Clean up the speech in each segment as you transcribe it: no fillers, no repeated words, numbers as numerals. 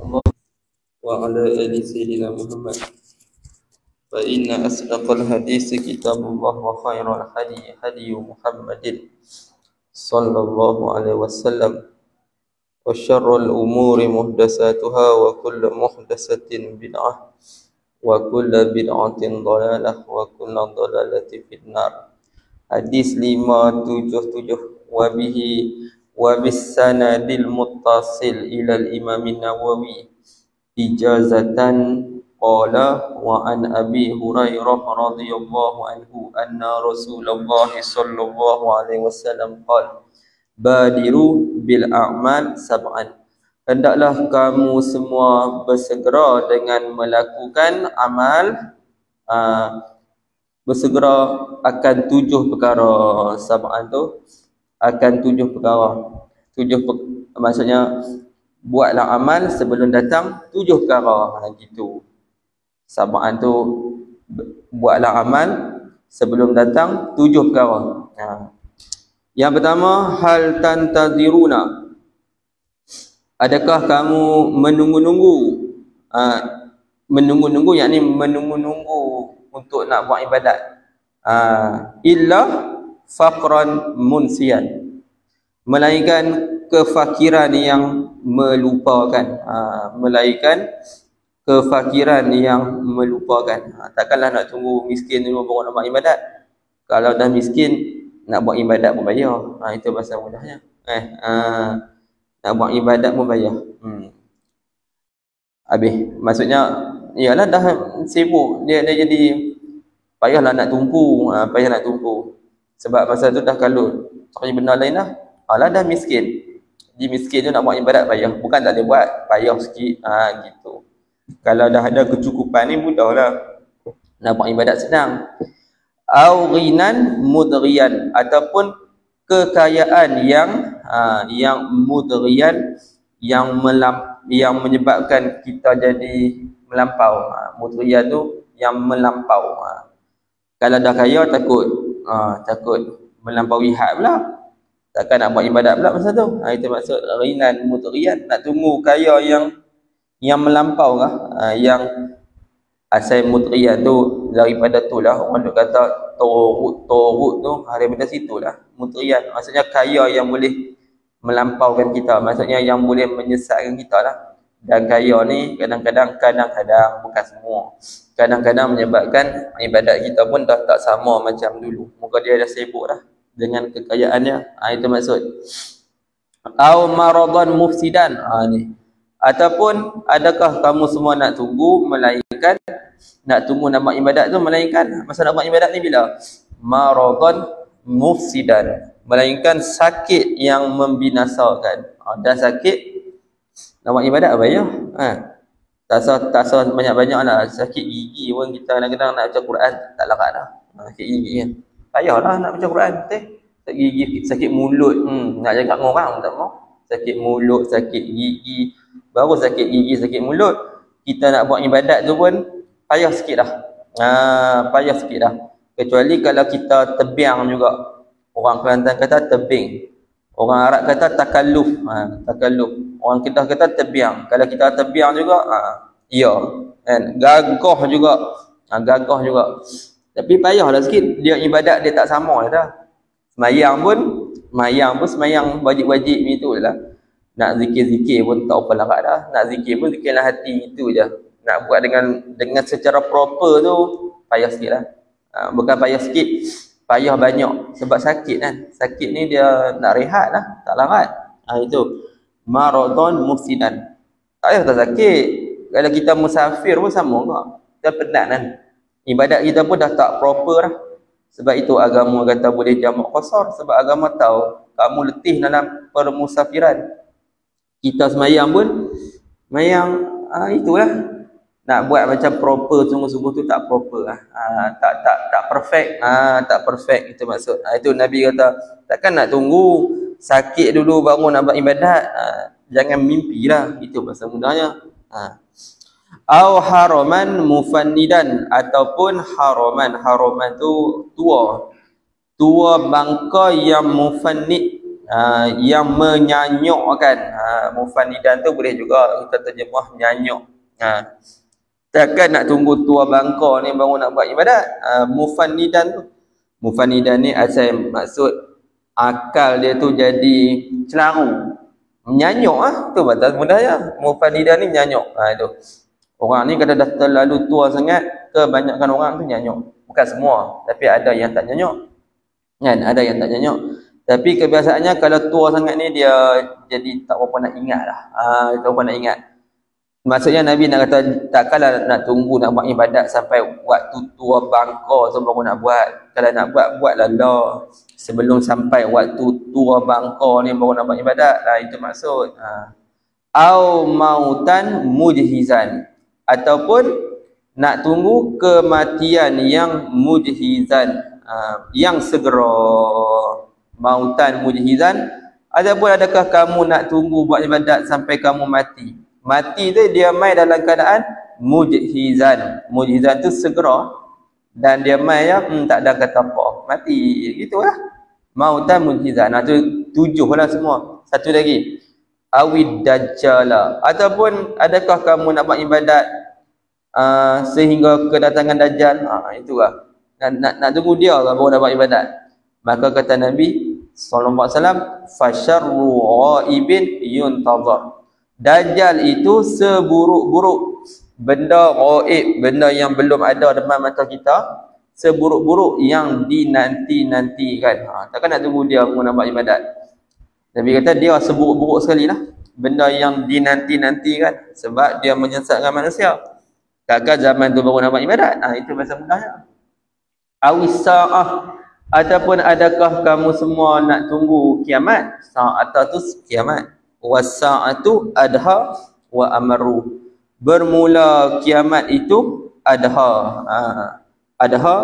الله وعلى آل سيدنا محمد فإن أصدق الحديث كتاب الله وخير الهدي هدي محمد صلى الله عليه وسلم وشر الأمور محدثاتها وكل محدثة بدعة وكل بدعة ضلالة وكل ضلالة في النار. Hadis 577 wa bisanadil muttasil ila al-Imam Nawawi ijazatan qala wa an Abi Hurairah radhiyallahu anhu anna Rasulullah sallallahu alaihi wasallam qala badiru bil a'mal sab'an, hendaklah kamu semua bersegera dengan melakukan amal, bersegera akan 7 perkara. Sab'an tu akan 7 perkara. Maksudnya buatlah amal sebelum datang 7 perkara. Gitu. Sab'an tu buatlah amal sebelum datang 7 perkara. Yang pertama, hal tantadiruna, adakah kamu menunggu-nunggu? Menunggu-nunggu yakni menunggu-nunggu untuk nak buat ibadat. Illa faqran munsiyan, melainkan kefakiran yang melupakan. Melainkan kefakiran yang melupakan. Takkanlah nak tunggu miskin dulu baru nak buat ibadat. Kalau dah miskin nak buat ibadat pun payah. Itu bahasa mudahnya. Nak buat ibadat pun payah. Habis maksudnya iyalah dah sibuk, dia jadi payahlah nak tumpu, payah nak tumpu. Sebab masa tu dah kalut cari benda lain dah. Alah dah miskin. Jadi miskin tu nak buat ibadat payah. Bukan tak boleh buat, payah sikit. Gitu. Kalau dah ada kecukupan ni mudahlah. Nak buat ibadat senang. Au ghinan mudghiyan, ataupun kekayaan yang mudghiyan, yang menyebabkan kita jadi melampau. Mudghiyan tu yang melampau. Kalau dah kaya takut melampaui had pula. Takkan nak buat ibadat pula masa tu. Itu maksud ghinan mudghiyan, nak tunggu kaya yang melampau kah? Yang asal mudghiyan tu daripada tu lah orang duk kata torut tu daripada situlah mudghiyan. Maksudnya kaya yang boleh melampaukan kita, maksudnya yang boleh menyesatkan kita lah. Dan kaya ni kadang-kadang bukan semua, kadang-kadang menyebabkan ibadat kita pun dah tak sama macam dulu. Muka dia dah sibuk dah dengan kekayaannya. Itu maksud. Au maradan mufsidan, ni. Ataupun adakah kamu semua nak tunggu, melainkan nak tunggu nak buat ibadat tu, melainkan masa nak buat ibadat ni bila maradan mufsidan, melainkan sakit yang membinasakan. Dah sakit nak buat ibadat apa ya? Tak sah banyak-banyak lah. Sakit gigi pun kita kadang-kadang nak baca Quran tak larat dah. Sakit gigi kan. Payahlah nak baca Quran sakit gigi, sakit mulut, nak jaga dengan orang tak mau. Sakit mulut, sakit gigi, baru sakit gigi, sakit mulut. Kita nak buat ibadat tu pun payah sikit dah. Payah sikit dah. Kecuali kalau kita tebiang juga. Orang Kelantan kata tebing. Orang Arab kata takalluf. Takalluf. Orang Kedah kata tebiang. Kalau kita tebiang juga, ya. Kan? Gagah juga. Gagah juga. Tapi payahlah sikit. Dia ibadat dia tak sama dah. Semayang pun semayang wajib-wajib itu lah. Nak zikir-zikir pun tak apa larat dah. Nak zikir pun zikirlah hati itu je. Nak buat dengan secara proper tu payah sikit lah. Bukan payah sikit, payah banyak. Sebab sakit kan. Sakit ni dia nak rehat lah, tak larat. Itu maradan mufsidan. Tak payah tak sakit. Kalau kita musafir pun sama kok. Kita penat kan. Ibadat kita pun dah tak proper lah. Sebab itu agama kata boleh jamak qasar. Sebab agama tahu kamu letih dalam permusafiran. Kita semayang pun itulah. Nak buat macam proper sungguh-sungguh tu tak proper lah. Tak perfect. Tak perfect itu maksud. Itu Nabi kata takkan nak tunggu sakit dulu baru nak buat ibadat. Jangan mimpilah. Itu bahasa mudahnya. Au haraman mufannidan, ataupun haraman tu tua bangka yang mufannid. yang menyanyokkan. Mufanidan tu boleh juga kita terjemah nyanyok. Takkan nak tunggu tua bangka ni baru nak buat ibadat. Mufanidan ni asal maksud akal dia tu jadi celaru, menyanyok tu batas mudah ya. Mufanidan ni nyanyok. Itu orang ni kalau dah terlalu tua sangat, kebanyakan orang tu nyanyok. Bukan semua, tapi ada yang tak nyanyok kan, ada yang tak nyanyok. Tapi kebiasaannya kalau tua sangat ni dia jadi tak apa nak ingat lah. Tak apa nak ingat. Maksudnya Nabi nak kata takkanlah nak tunggu nak buat ibadat sampai waktu tua bangka tu baru nak buat. Kalau nak buat, buatlah dah sebelum sampai waktu tua bangka ni baru nak buat ibadat. Itu maksud. Au mautan mujhizan, ataupun nak tunggu kematian yang mujhizan, yang segera. Mautan mujhizan, ataupun adakah kamu nak tunggu buat ibadat sampai kamu mati? Mati tu dia mai dalam keadaan mujhizan. Mujhizan tu segera, dan dia mai ya tak ada kata apa, mati gitulah. Mautan mujhizan. Tu 7 lah semua. Satu lagi, awid dajjala, ataupun adakah kamu nak buat ibadat sehingga kedatangan dajjal. Itulah nak tunggu dia baru nak buat ibadat. Maka kata Nabi sallallahu alaihi wasallam, fasyarru ghaibin yuntazar. Dajjal itu seburuk-buruk benda ghaib, benda yang belum ada depan mata kita, seburuk-buruk yang dinanti-nantikan. Takkan nak tunggu dia baru nak buat ibadat. Nabi kata dia seburuk-buruk sekali lah, benda yang dinanti-nantikan, sebab dia menyesatkan manusia. Takkan zaman tu baru nak buat ibadat. Itu bahasa mudahnya. Awis sa'ah, ataupun adakah kamu semua nak tunggu kiamat? Sa'at tu kiamat. Was-sa'atu adha wa amaru. Bermula kiamat itu adha. Adha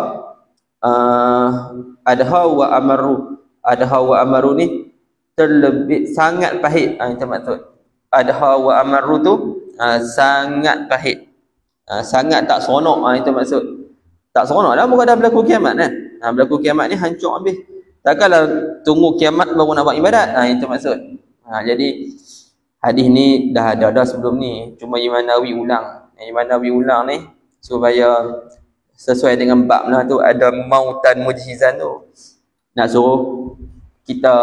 wa amaru. Adha wa amaru ni terlebih sangat pahit. Itu maksud. Adha wa amaru tu sangat pahit. Sangat tak seronok. Itu maksud. Tak seronok lah bukan dah berlaku kiamat kan. Berlaku kiamat ni hancur habis. Takkanlah tunggu kiamat baru nak buat ibadat. Itu maksud. Jadi hadis ni dah ada dah sebelum ni, cuma Imam Nawawi ulang. Imam Nawawi ulang ni supaya sesuai dengan bab lah tu, ada mautan mujhizan tu. Nak suruh kita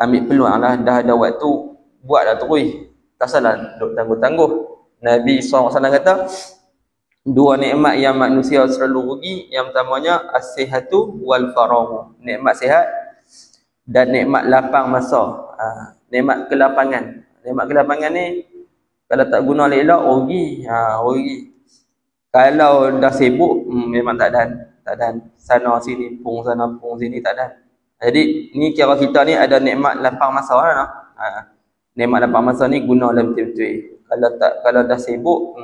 ambil peluang lah, dah ada waktu, buatlah terus. Tak salah duk tangguh-tangguh. Nabi SAW kata, 2 nikmat yang manusia selalu rugi, yang pertamanya as-sihatu wal faraghu. Nikmat sihat dan nikmat lapang masa. Nikmat kelapangan. Nikmat kelapangan ni kalau tak guna elok rugi. Rugi. Kalau dah sibuk memang tak dan sana sini pung sana pung sini tak dan. Jadi ni kira kita ni ada nikmat lapang masa lah. Nikmat lapang masa ni gunalah betul-betul. Kalau dah sibuk,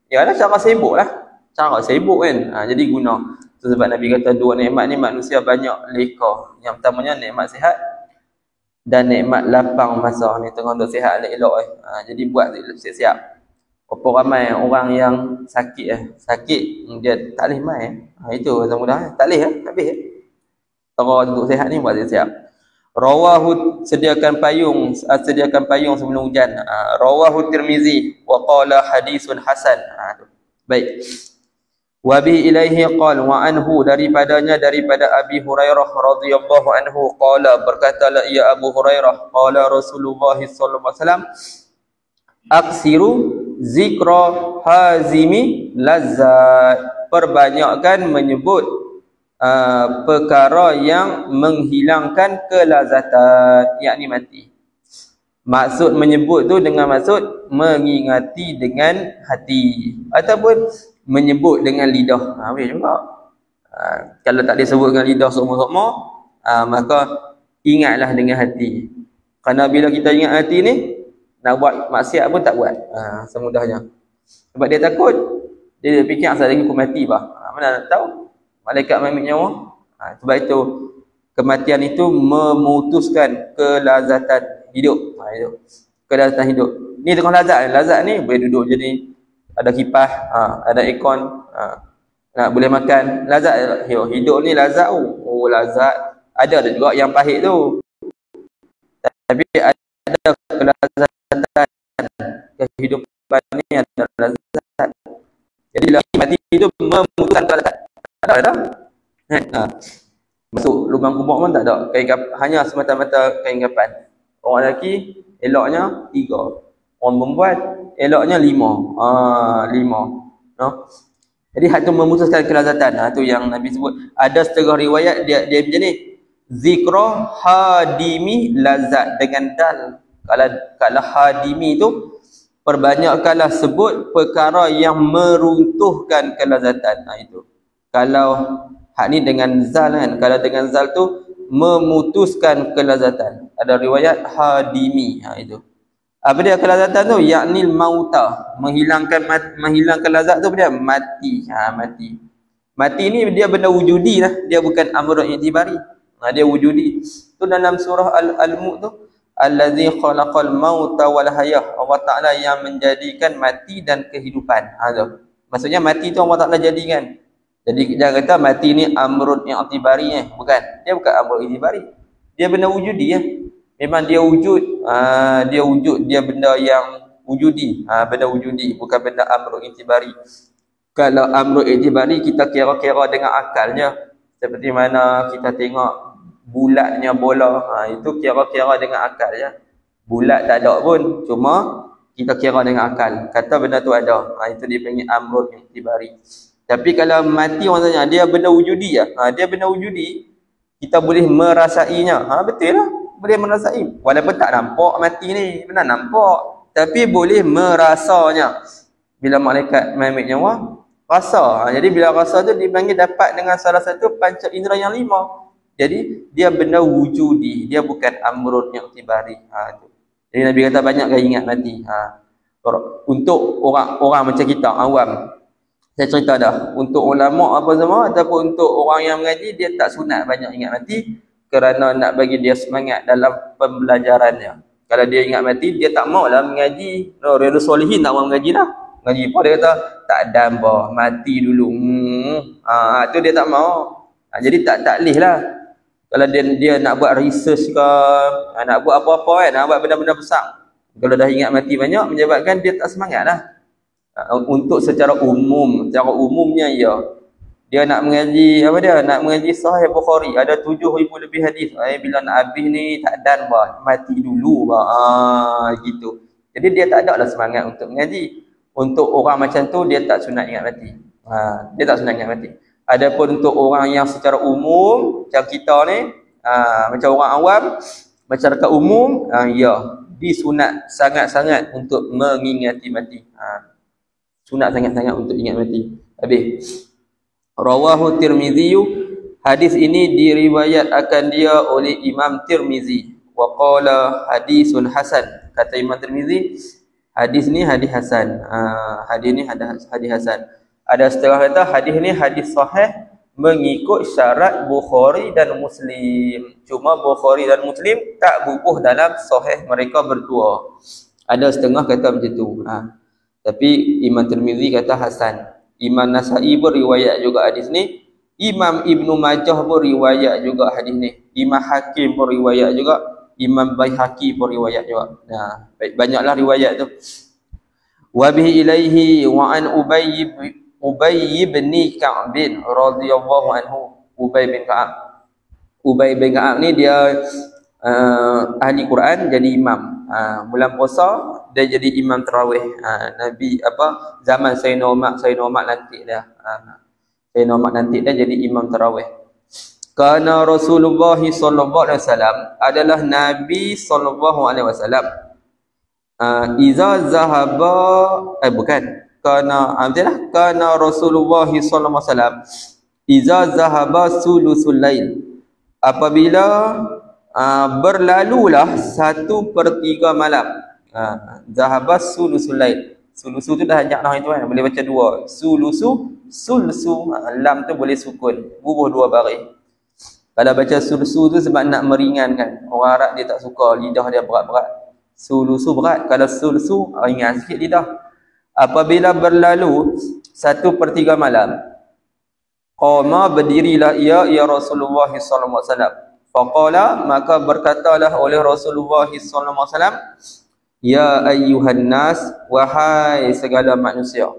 yalah cara sibuk lah. Cara sibuk kan. Jadi guna. Itu sebab Nabi kata 2 nikmat ni manusia banyak leka. Yang pertamanya nikmat sihat dan nikmat lapang masa ni, tengah duk sihat elok. Jadi buat siap-siap. Apa ramai orang yang sakit dia tak boleh main. Itu bahasa mudah. Tak boleh habis. Kalau untuk sihat ni buat siap. Rawahu, sediakan payung sebelum hujan. Rawahu Tirmizi wa qala hadisun hasan. Baik. Wa bi ilaihi qala wa anhu, daripada Abi Hurairah radhiyallahu anhu qala, berkatalah ia Abu Hurairah, qala Rasulullah sallallahu alaihi wasallam, aksiru zikra hazimi lazzat, perbanyakkan menyebut perkara yang menghilangkan kelazatan, yakni mati. Maksud menyebut tu dengan maksud mengingati dengan hati, ataupun menyebut dengan lidah. Boleh juga. Kalau tak disebut dengan lidah semua-semua, maka ingatlah dengan hati. Kerana bila kita ingat hati ni, nak buat maksiat pun tak buat. Semudahnya. Sebab dia takut, dia fikir asal lagi aku mati bah. Mana nak tahu? Malaikat ambil nyawa. Sebab itu kematian itu memutuskan kelazatan hidup. Kelazatan hidup. Ni tengah lazat. Lazat ni boleh duduk jadi ada kipas, ada aircon, boleh makan. Lazat hidup ni lazat. Lazat. Ada juga yang pahit tu. Tapi ada kelazatan kehidupan ni ada lazat. Jadi mati itu memutuskan kelazatan. Tak ada. Masuk lubang kubur pun tak ada. Hanya semata-mata kain kapan. Orang lelaki eloknya 3. Orang perempuan eloknya 5. 5. No? Jadi hak tu memutuskan kelazatan. Tu yang Nabi sebut. Ada setengah riwayat dia macam ni. Zikra hadimi lazat dengan dal. Kalau hadimi tu perbanyakkanlah sebut perkara yang meruntuhkan kelazatan. Itu. Kalau hak ni dengan zal kan. Kalau dengan zal tu memutuskan kelazatan. Ada riwayat hadimi. Itu. Apa dia kelazatan tu? Yaknil mauta. Menghilangkan lazat tu apa dia? Mati. Mati. Mati ni dia benda wujudi lah. Dia bukan amrun i'tibari. Dia wujudi. Tu dalam surah Al-Mulk tu. Allazi khalaqal mauta wal hayah. Allah Ta'ala yang menjadikan mati dan kehidupan. Maksudnya mati tu Allah Ta'ala jadikan. Jadi dia kata mati ni amrun i'tibari bukan. Dia bukan amrun i'tibari. Dia benda wujudi Memang dia wujud. Dia benda yang wujudi. Benda wujudi, bukan benda amrun i'tibari. Kalau amrun i'tibari kita kira-kira dengan akalnya. Seperti mana kita tengok bulatnya bola, itu kira-kira dengan akal Bulat tak ada pun, cuma kita kira dengan akal. Kata benda tu ada. Itu dipanggil amrun i'tibari. Tapi kalau mati orang tanya, dia benda wujudi dia benda wujudi, kita boleh merasainya. Betul lah, boleh merasai. Walaupun tak nampak mati ni, benar nampak, tapi boleh merasanya. Bila malaikat mengambil nyawa, rasa. Jadi bila rasa tu dipanggil dapat dengan salah satu panca indera yang 5. Jadi dia benda wujudi, dia bukan amrun i'tibari. Jadi Nabi kata banyak kali ingat mati. Untuk orang macam kita awam, saya cerita dah, untuk ulama apa semua ataupun untuk orang yang mengaji, dia tak sunat banyak ingat mati kerana nak bagi dia semangat dalam pembelajarannya. Kalau dia ingat mati, dia tak maulah mengaji. Riyadhus Shalihin tak mau mengaji dah. Mengaji apa dia kata tak damba, mati dulu. Tu dia tak mau. Jadi tak taklih lah. Kalau dia nak buat research ke, nak buat apa-apa nak buat benda-benda besar. Kalau dah ingat mati banyak, menyebabkan dia tak semangat lah. Untuk secara umumnya dia nak mengaji, nak mengaji Sahih Bukhari, ada 7,000 lebih hadis. Bila nak habis ni, tak dan mati dulu gitu. Jadi dia tak ada lah semangat untuk mengaji. Untuk orang macam tu, dia tak sunat ingat mati. Dia tak sunat ingat mati. Adapun untuk orang yang secara umum macam kita ni, macam orang awam, masyarakat umum, disunat sangat-sangat untuk mengingati mati. Sunat sangat-sangat untuk ingat mati. Habis. Rawahu Tirmizi, hadis ini diriwayat akan dia oleh Imam Tirmizi. Wa qala hadisun hasan. Kata Imam Tirmizi, hadis ni hadis hasan. Hadis ni hadis hasan. Ada setengah kata hadis ni hadis sahih mengikut syarat Bukhari dan Muslim. Cuma Bukhari dan Muslim tak bubuh dalam sahih mereka berdua. Ada setengah kata macam tu. Tapi Imam Tirmizi kata hasan. Imam Nasa'i pun riwayat juga hadis ni. Imam Ibnu Majah pun riwayat juga hadis ni. Imam Hakim pun riwayat juga. Imam Baihaqi pun riwayat juga. Banyaklah riwayat tu. Wa bihi ilaihi wa an Ubay bin Ka'ab radhiyallahu anhu. Ubay bin Ka'ab. Ubay bin Ka'ab ni dia ahli Quran, jadi imam. Bulan puasa dia jadi imam tarawih. Nabi zaman Sayyidina Umar lantik dia. Sayyidina Umar lantik dia jadi imam tarawih. Karena Rasulullah sallallahu alaihi wasallam adalah Nabi sallallahu alaihi wasallam. Iza zahaba Karena Rasulullah sallallahu alaihi wasallam iza zahaba sulusul lail, apabila berlalulah 1/3 malam. Zahaba sulusul lail. Sulusu tu dah ajak dah itu kan, boleh baca 2. Sulsu, lam tu boleh sukun, bubuh 2 baris. Kalau baca sulsu tu sebab nak meringankan. Orang Arab dia tak suka lidah dia berat-berat. Sulusu berat, kalau sulsu ringan sikit lidah. Apabila berlalu 1/3 malam, qama berdirilah ia Rasulullah sallallahu alaihi wasallam. Faqala, maka berkatalah oleh Rasulullah sallallahu alaihi wasallam, ya ayyuhan nas, wahai segala manusia.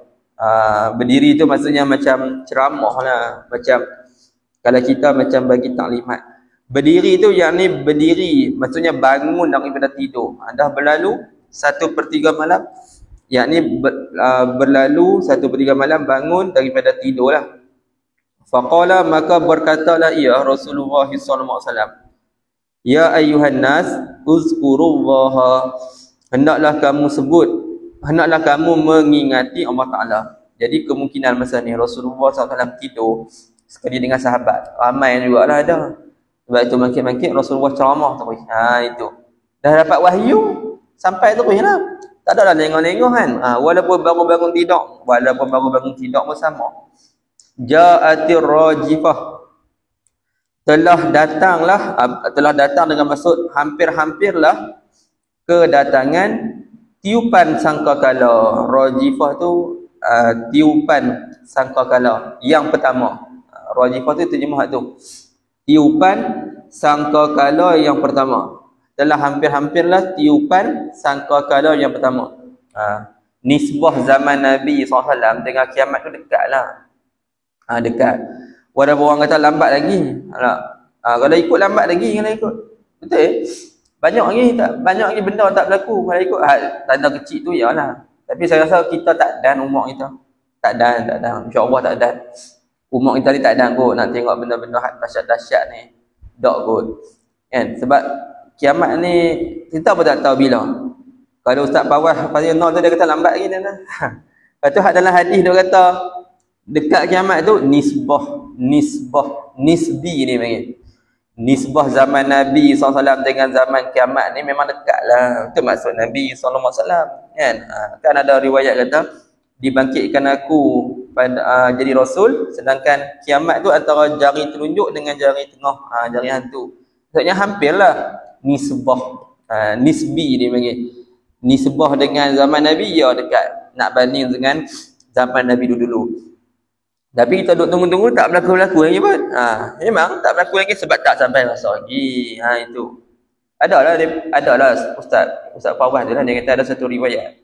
Berdiri tu maksudnya macam ceramah lah, macam kalau kita macam bagi taklimat. Berdiri tu yakni berdiri, maksudnya bangun daripada tidur. Dah berlalu 1/3 malam, yakni berlalu 1/3 malam, bangun daripada tidur lah. Faqala, maka berkatalah ia Rasulullah sallallahu alaihi wasallam, ya ayyuhan nas, uzkurullaha, hendaklah kamu sebut, hendaklah kamu mengingati Allah Ta'ala. Jadi kemungkinan masa ni Rasulullah SAW tidur sekali dengan sahabat, ramai juga lah ada. Sebab itu makin-makin Rasulullah ceramah terus. Itu dah dapat wahyu sampai terus lah, tak ada lah lengah-lengah kan. Walaupun baru bangun tidur pun sama. Ja'atir rajifah, telah datang dengan maksud hampir-hampirlah kedatangan tiupan sangkakala. Rajifah tu tiupan sangkakala yang pertama. Rajifah tu terjemah tu, tiupan sangkakala yang pertama. Telah hampir-hampirlah tiupan sangkakala yang pertama. Nisbah zaman Nabi SAW dengan kiamat tu dekat lah. Dekat. Walaupun orang kata lambat lagi. Kalau ikut lambat lagi, kalau ikut betul. Banyak lagi benda tak berlaku. Kalau ikut tanda kecil tu ialah. Tapi saya rasa kita tak dan umur kita. Tak dan. InsyaAllah tak dan. Umur kita ni tak dan kot nak tengok benda-benda dahsyat-dahsyat ni. Tak kot. Kan? Sebab kiamat ni kita pun tak tahu bila. Kalau Ustaz Pawah pasal nol tu dia kata lambat lagi dah. Lepas tu dalam hadis dia kata dekat kiamat tu nisbi ni panggil. Nisbah zaman Nabi SAW dengan zaman kiamat ni memang dekat lah. Itu maksud Nabi SAW kan. Kan ada riwayat kata dibangkitkan aku pada jadi Rasul, sedangkan kiamat tu antara jari telunjuk dengan jari tengah, jari hantu. Maksudnya hampirlah nisbah. Nisbi ni panggil. Nisbah dengan zaman Nabi ya dekat. Nak banding dengan zaman Nabi dulu-dulu. Tapi kita duduk tunggu-tunggu tak berlaku-berlaku lagi pun. Memang tak berlaku lagi sebab tak sampai masa lagi. Itu. Adalah Ustaz Fawah tu lah, dia kata ada satu riwayat.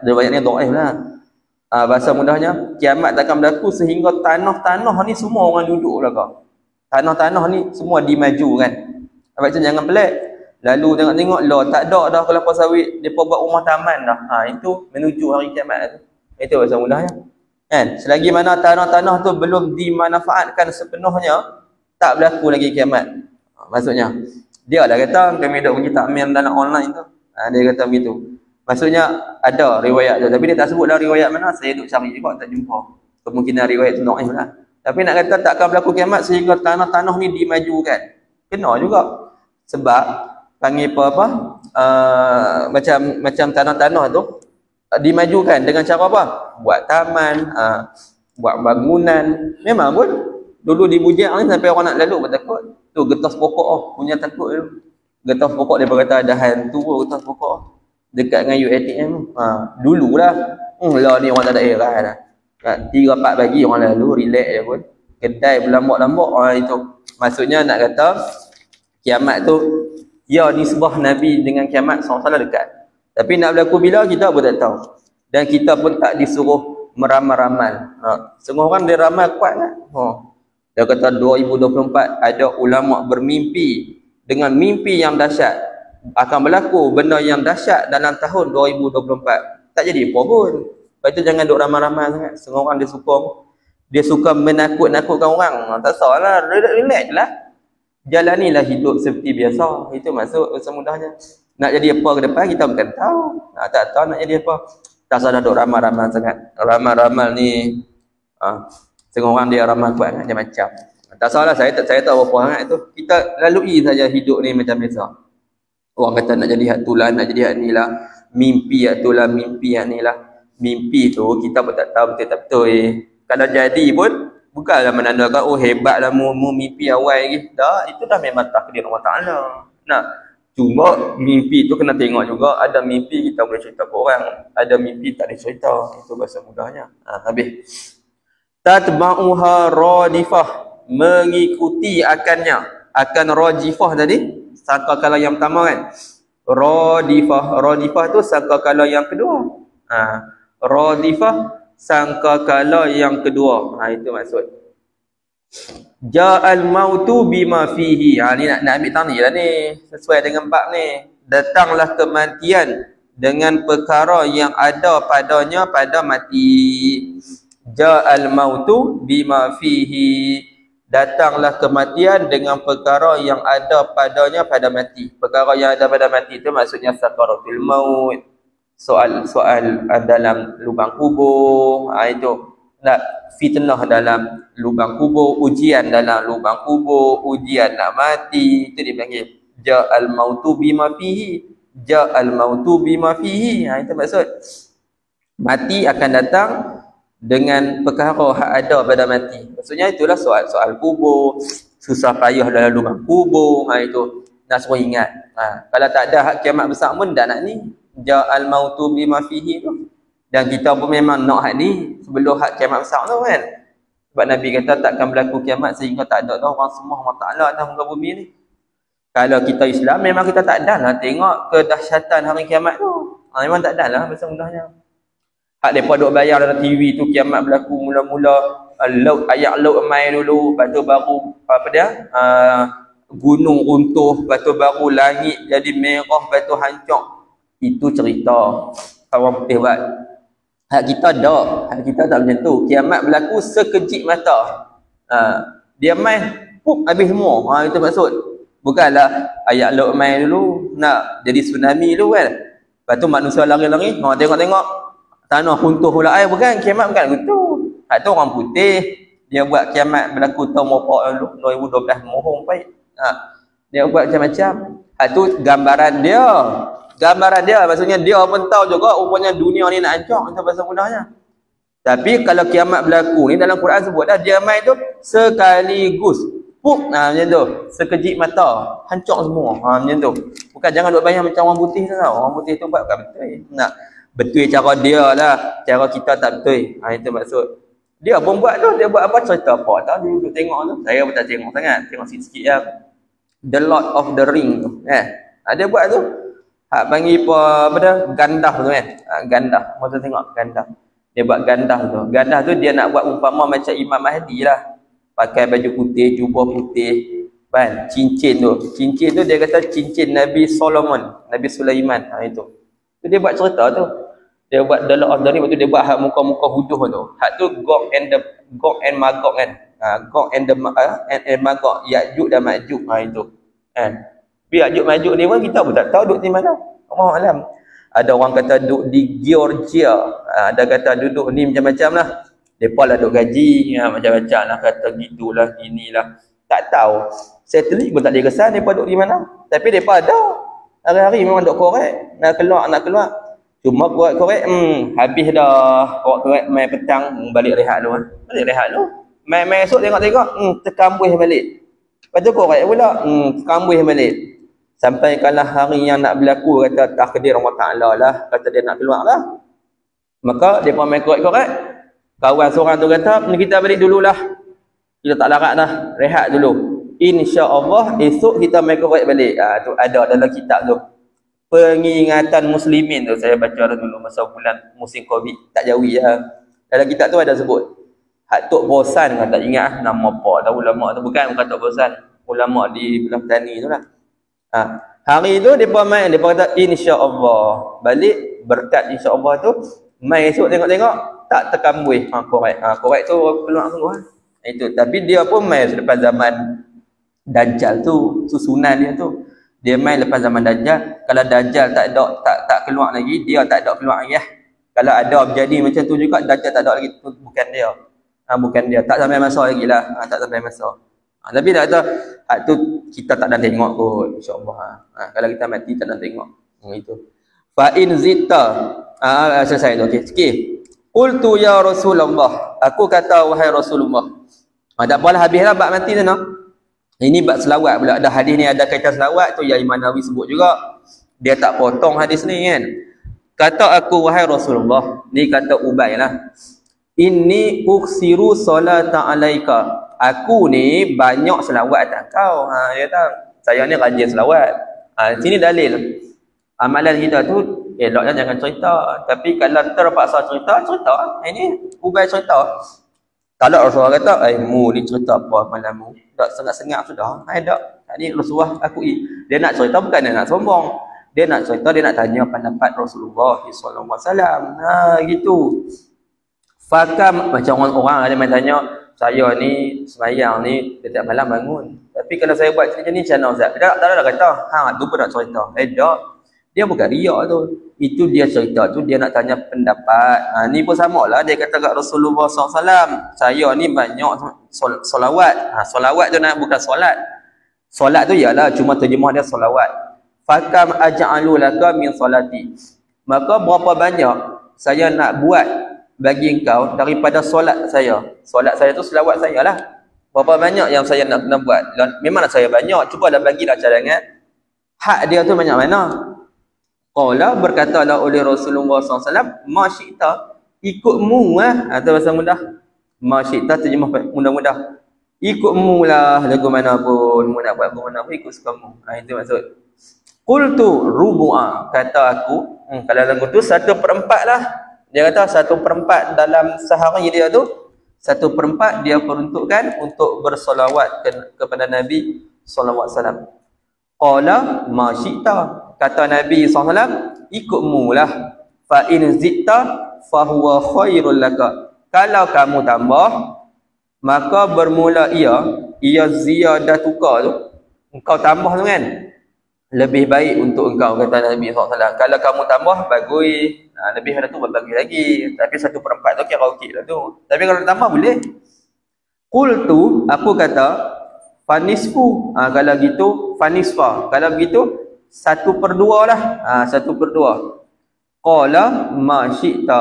Riwayat ni dhaif lah. Bahasa mudahnya, kiamat takkan berlaku sehingga tanah-tanah ni semua orang duduk belakang. Tanah-tanah ni semua dimajukan. Sebab itu jangan pelik. Lalu tengok-tengok tak ada dah kelapa sawit, depa buat rumah taman dah. Itu menuju hari kiamat tu. Itu bahasa mudahnya. Kan? Selagi mana tanah-tanah tu belum dimanfaatkan sepenuhnya, tak berlaku lagi kiamat. Maksudnya, dia dah kata kami duk pergi takmir dalam online tu. Dia kata begitu. Maksudnya ada riwayat tu, tapi dia tak sebut dah riwayat mana. Saya duk cari juga tak jumpa. Kemungkinan riwayat tu dhaif lah. Tapi nak kata tak akan berlaku kiamat sehingga tanah-tanah ni dimajukan. Kena juga. Sebab panggil apa? Macam tanah-tanah tu dimajukan dengan cara apa? Buat taman, buat bangunan. Memang pun dulu di Bujang ni sampai orang nak lalu pun takut. Tu getas pokok punya takut tu. Getas pokok dia berkata ada hantu getas pokok dekat dengan UATM. Dululah. Lah ni orang tak ada era dah. 3-4 pagi orang lalu relax je pun. Kedai berlambak-lambak. Itu maksudnya nak kata kiamat tu ya nisbah Nabi dengan kiamat SAW dekat. Tapi nak berlaku bila kita pun tak tahu. Dan kita pun tak disuruh meramal-ramal. Semua orang dia ramal kuat kan. Dia kata 2024 ada ulama bermimpi dengan mimpi yang dahsyat. Akan berlaku benda yang dahsyat dalam tahun 2024. Tak jadi apa pun. Lepas itu jangan duk ramal-ramal sangat. Semua orang dia suka menakut-nakutkan orang. Tak salah, relax lah. Jalanilah hidup seperti biasa. Itu maksud semudahnya. Nak jadi apa ke depan kita bukan tahu. Tak tahu nak jadi apa. Tak salah duk ramal-ramal sangat. Ramal-ramal ni setengah orang dia ramal kuat macam-macam. Tak salah, saya tak apa sangat tu. Kita lalui saja hidup ni macam biasa. Orang kata nak jadi hak tu lah, nak jadi hak ni lah. Mimpi hak tu lah, mimpi hak ni lah. Mimpi tu kita pun tak tahu betul tak betul. Kalau jadi pun bukanlah menandakan hebatlah mu mimpi awal lagi. Dah, itu dah memang takdir Allah Ta'ala. Nah, cuma mimpi tu kena tengok juga. Ada mimpi kita boleh cerita ke orang, ada mimpi tak boleh cerita. Itu bahasa mudahnya. Habis. Tatba'uha radifah, mengikuti akannya. akan rajifah tadi, sangkakala yang pertama kan. Radifah tu sangkakala yang kedua. Radifah sangkakala yang kedua. Itu maksud. Ja'al mautu bima fihi. Ni nak ambil tang ni lah ni, sesuai dengan bab ni. Datanglah kematian dengan perkara yang ada padanya pada mati. Ja'al mautu bima fihi. Datanglah kematian dengan perkara yang ada padanya pada mati. Perkara yang ada pada mati itu maksudnya sakaratul maut, soal dalam lubang kubur, itu. Fitnah dalam lubang kubur, ujian dalam lubang kubur, ujian nak mati, itu dipanggil ja'al mautu bima fihi. Ja'al mautu bima fihi. Itu maksud. Mati akan datang dengan perkara hak ada pada mati. Maksudnya itulah soal kubur, susah payah dalam lubang kubur. Itu nak semua ingat. Kalau tak ada hak kiamat besar pun dah nak ni. Ja'al mautu bima fihi tu. Dan kita pun memang nak hak ni sebelum hak kiamat besar tu kan. Sebab Nabi kata takkan berlaku kiamat sehingga tak ada dah orang semua Allah Ta'ala atas muka bumi ni. Kalau kita Islam memang kita tak ada lah tengok kedahsyatan hari kiamat tu. Memang tak ada lah bahasa mudahnya. Hak mereka duk bayar dalam TV tu kiamat berlaku mula-mula ayat laut mai dulu, lepas tu baru gunung runtuh, lepas tu baru langit jadi merah, lepas tu hancur. Itu cerita orang putih buat. Hak kita tak macam tu. Kiamat berlaku sekejap mata. Dia mai habis semua. Itu maksud. Bukanlah ayat laut mai dulu nak jadi tsunami dulu kan. Lepas tu manusia lari-lari, tengok-tengok tanah runtuh pula. Bukan, kiamat bukan begitu. Hak tu orang putih. Dia buat kiamat berlaku tahun berapa dulu, 2012 mohong baik. Dia buat macam-macam. Hak tu gambaran dia. Maksudnya dia pun tahu juga rupanya dunia ni nak hancur. Itu bahasa mudahnya. Tapi kalau kiamat berlaku ni dalam Quran sebut dah, dia mai tu sekaligus. Macam tu. Sekejap mata. Hancur semua. Macam tu. Bukan jangan duk bayang macam orang putih tu tau. Orang putih tu buat bukan betul. Betul cara dia lah, cara kita tak betul. Itu maksud. Dia pun buat tu, dia buat apa, cerita apa tak, dia duduk tengok tu. Saya pun tak tengok sangat, tengok sikit-sikit ya. The Lord of the Ring tu. Dia buat tu. Panggil apa dah, gandah tu kan. Gandah, masa tengok gandah. Dia buat gandah tu. Gandah tu dia nak buat umpama macam Imam Mahdi lah. Pakai baju putih, jubah putih. Kan, cincin tu. Cincin tu dia kata cincin Nabi Solomon, Nabi Sulaiman. Itu. Tu dia buat cerita tu. Dia buat the Lord of the Ring, lepas tu dia buat hak muka-muka huduh tu. Hak tu Gog and Magog kan. Gog and Magog, Ya'juj dan Ma'juj. Itu. Kan. Tapi Ya'juj Ma'juj ni pun kita pun tak tahu duduk di mana. Allah alam. Ada orang kata duduk di Georgia. Ada kata duduk ni macam-macam lah. Mereka lah duduk gaji. Macam-macam lah. Kata gitulah, inilah. Tak tahu. Satelit pun tak ada kesan mereka duduk di mana. Tapi mereka ada. Hari-hari memang duk korek. Nak keluar. Cuma korek, habis dah. Korek main petang, balik rehat dulu. Main esok tengok-tengok, terkambuh balik. Lepas tu korek pula, terkambuh balik. Sampai kalau hari yang nak berlaku, kata takdir Allah Ta'ala lah. Kata dia nak keluar lah. Maka dia pun main korek-korek. Kawan seorang tu kata, kita balik dululah. Kita tak larat dah, rehat dulu. InsyaAllah esok kita main korek balik. Tu ada dalam kitab tu. Pengingatan muslimin tu saya baca dulu masa bulan musim Covid. Tak jauh ya. Dalam kitab tu ada sebut. Hak Tok Bosan kan tak ingat nama apa. Tahu ulama tu bukan Tok Bosan. Ulama di belah Petani tu lah. Hari tu depa main, depa kata insya-Allah. Balik berkat insya-Allah tu mai esok tengok-tengok tak terkambuh korek. Korek tu keluar sungguh. Itu tapi dia pun main selepas zaman Dajjal tu, susunan dia tu. Dia main lepas zaman Dajjal. Kalau Dajjal tak keluar lagi, dia tak ada keluar lagi. Kalau ada berjadi macam tu juga, Dajjal tak ada lagi, tu bukan dia. Bukan dia, tak sampai masa lagi lah. Tak sampai masa. Tapi tak kata, hak tu kita tak nak tengok kot, insya-Allah. Kalau kita mati tak nak tengok. Itu. Fa in zita. Selesai tu. Okey, sikit. Qultu ya Rasulullah. Aku kata wahai Rasulullah. Tak apalah, habislah bab mati tu noh. Ini bab selawat pula. Ada hadis ni ada kaitan selawat tu yang Imam Nawawi sebut juga. Dia tak potong hadis ni kan. Kata aku wahai Rasulullah, ni kata Ubay lah. Inni uksiru salata alaika. aku ni banyak selawat atas kau. Dia kata, saya ni rajin selawat. Sini dalil. Amalan kita tu, eloknya jangan cerita. Tapi kalau terpaksa cerita. Ini ubah cerita. Kalau Rasulullah kata, mu ni cerita apa malammu? Tak sengak-sengak sudah. Tak. Ni Rasulullah akui. Dia nak cerita bukan dia nak sombong. Dia nak cerita, dia nak tanya pendapat Rasulullah SAW. Gitu. Fakam, macam orang ada yang tanya, saya ni semayang ni setiap malam bangun. Tapi kalau saya buat macam ni, macam mana Ustaz? Tak ada kata, tu pun nak cerita. Tak. Dia bukan riak tu. Itu dia cerita tu, dia nak tanya pendapat. Ni pun sama lah. Dia kata kat Rasulullah SAW, saya ni banyak solawat. Solawat tu bukan solat. Solat tu ialah cuma terjemah dia solawat. Fakam aja'alu laka min solati. Maka berapa banyak saya nak buat bagi engkau daripada solat saya. Solat saya tu selawat saya lah. Berapa banyak yang saya nak kena buat. Memanglah saya banyak. Cuba dah bagilah cadangan. Hak dia tu banyak mana? Qala, berkatalah oleh Rasulullah SAW, ma syi'ta, ikutmu atau bahasa mudah. Ma syi'ta terjemah mudah-mudah. Ikutmu lah lagu mana pun. Mu nak buat lagu mana pun ikut sukamu. Itu maksud. Qultu rubu'a, kata aku, kalau lagu tu 1/4 lah. Dia kata 1/4 dalam sehari dia tu, 1/4 dia peruntukkan untuk bersolawat kepada Nabi SAW. Qala ma syi'ta, kata Nabi SAW, ikutmu lah. Fa in zitta fahuwa khairul laka. Kalau kamu tambah, maka bermula ia ziyadatuka tu, engkau tambah tu kan, lebih baik untuk engkau, kata Nabi SAW. Kalau kamu tambah, bagus. Lebih ada tu berbagi lagi. Tapi 1/4 tu kira okey lah tu. Tapi kalau tambah boleh. Qultu, aku kata, fanisfu. Kalau gitu, fanisfa. Kalau begitu, 1/2 lah. 1/2. Qala ma syi'ta,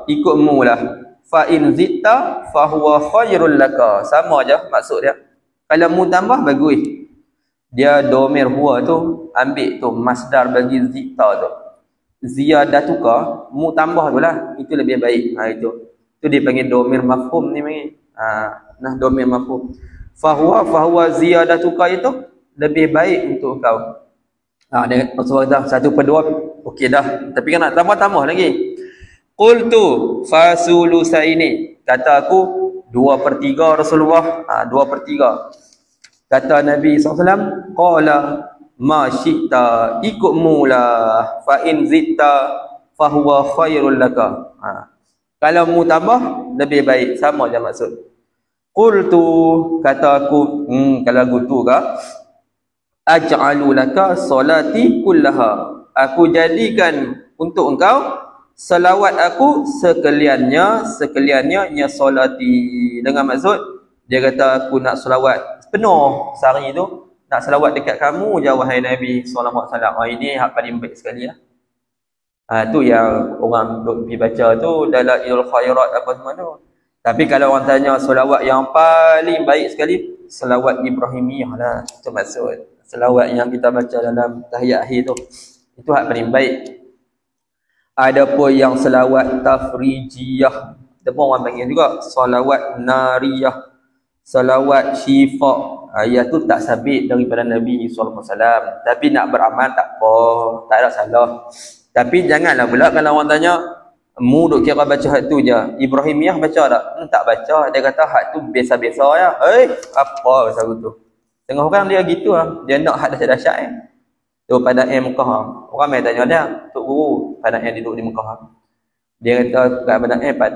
ikutmu lah. Fa in zitta fahuwa khairul laka. Sama aja maksud dia. Kalau mu tambah, bagus. Dia domir huwa tu, ambil tu masdar bagi zitta tu. Ziyadatuka, mu tambah tu lah. Itu lebih baik. Itu dia panggil domir mafhum ni panggil. Domir mafhum. Fahuwa ziyadatuka itu lebih baik untuk kau. Dia Rasulullah kata 1/2 okey dah. Tapi kan nak tambah lagi. Qultu fasulusa ini, kata aku 2/3 Rasulullah. 2/3. Kata Nabi SAW, qala ma syi'ta, ikutmu lah. Fa in zitta fahuwa khairul laka. Kalau mu tambah, lebih baik. Sama je maksud. Qultu, kata aku, kalau gitu ke, aj'alu laka solati kullaha. Aku jadikan untuk engkau selawat aku sekaliannya nya solati. Dengan maksud, dia kata aku nak selawat penuh sehari tu, nak selawat dekat kamu je wahai Nabi SAW. Ini hak paling baik sekali lah. Tu yang orang duk pergi baca tu dalam Idul Khairat apa semua tu. Tapi kalau orang tanya selawat yang paling baik sekali, selawat Ibrahimiyah lah. Itu maksud. Selawat yang kita baca dalam tahiyat akhir tu. Itu hak paling baik. Ada pun yang selawat tafrijiyah. Ada pun orang panggil juga selawat nariyah. Salawat syifa. Ayat tu tak sabit daripada Nabi SAW. Tapi nak beramal tak apa, tak ada salah. Tapi janganlah pula kalau orang tanya, mu duk kira baca hak tu je, Ibrahimiyah baca tak? Tak baca. Dia kata hak tu biasa-biasa ya. Apa pasal tu? Tengah orang dia gitu lah. Dia nak hak dahsyat-dahsyat tu pada Mekah. Orang mai tanya dia, Tok Guru, pada yang duduk di Mekah. Dia kata kat badan Pak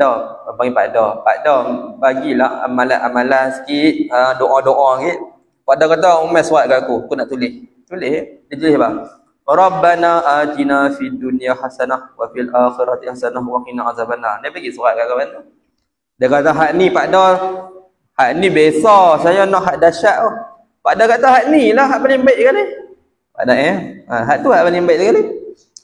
Dah bagilah amalan-amalan sikit, doa-doa sikit. Pak Dah kata umai surat kat aku nak tulis. Dia tulis apa? Rabbana atina fid dunya hasanah wa fil akhirati hasanah wa qina azabannar. Dia bagi surat kat kawan tu. Dia kata hak ni Pak Dah, hak ni biasa, saya nak hak dahsyat tu. Pak Dah kata hak ni lah hak paling baik sekali. Pak Dah hak tu hak paling baik sekali.